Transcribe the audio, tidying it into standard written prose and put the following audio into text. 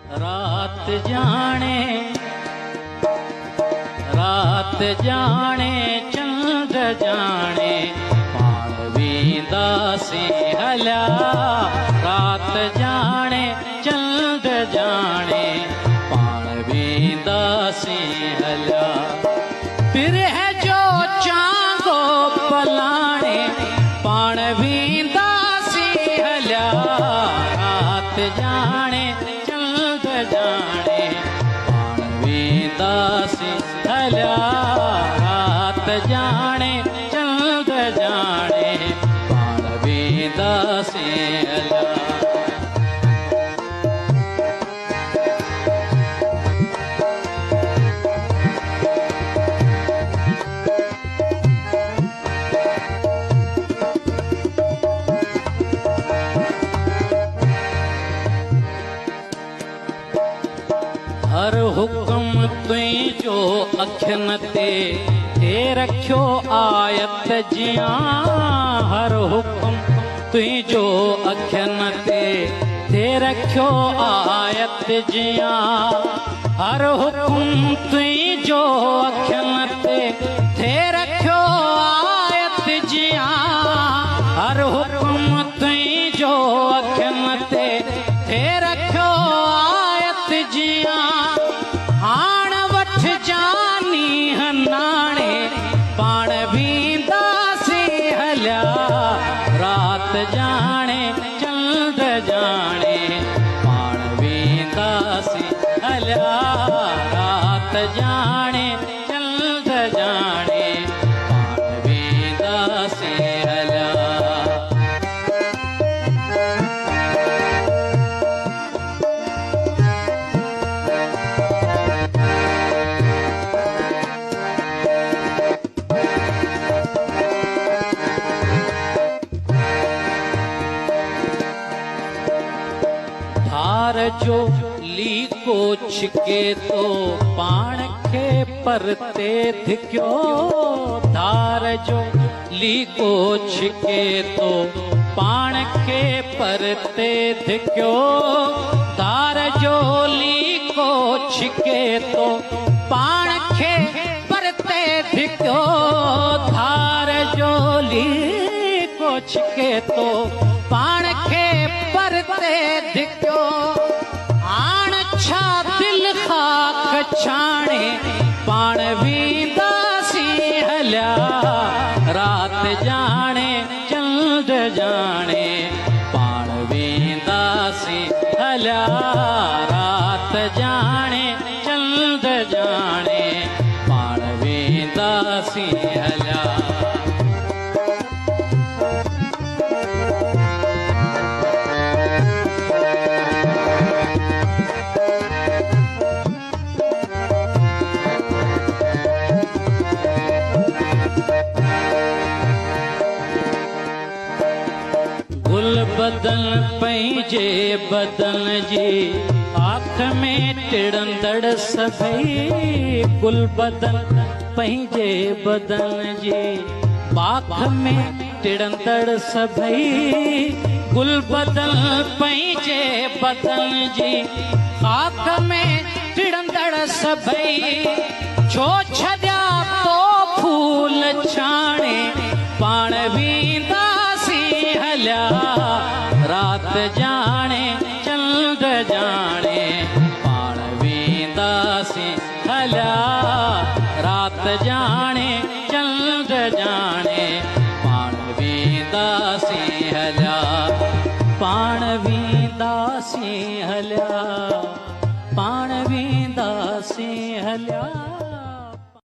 रात जाने चंद जाने पाण वींदा से हलिया। रात जाने चंद जाने पाण वींदा से हलिया। बिरह जो चांगो पलाणे पाण वींदा से हलिया। रात जाने चंद जाने पाण वींदा से हलिया। रात जाने चंद जाने पाण वींदा से हलिया। हर हुक्म तुझो अखियन ते रखियो आयत जियां। हर हुक्म तुझो अखियन ते रखियो आयत जियां। हर हुक्म तुझो अखियन ते रखियो आयत जियां। हर हुक्म तुझो अखियन ते रखियो आयत जियां। हाण वठ जानी हनाणे पाण वींदा से हलिया। रात जाने चंद जाने पाण वींदा से हलिया। रात जाने चंद जाने पाण वींदा से हलिया। धार जो लीको छिके तो पाण खे परते धिक्यो। धार जो लीको छिके तो पाण खे परते धिक्यो। धार जो लीको छिके तो पाण खे परते धिक्यो। धार जो लीको छिके तो पाण खे परते धिक्यो। हाण छा दिल खाक छाणे पाण वींदा से हलिया। रात जाने चंद जाने पाण वींदा से हलिया। रात जाने चंद जाने पाण वींदा से हलिया। गुल बदन पंहिंजे बदन जी आँख में टिड़ंदड़ सभई। गुल बदन पंहिंजे बदन जी आँख में टिड़ंदड़ सभई। गुल बदन पंहिंजे बदन जी आँख में टिड़ंदड़ सभई। छो छॾिया तो फूल छाणे पाण वींदा से हलिया। रात जाने चंद जाने पाण वींदा से हलिया। रात जाने चंद जाने पाण वींदा से हलिया। पाण वींदा से हलिया। पाण वींदा से हलिया।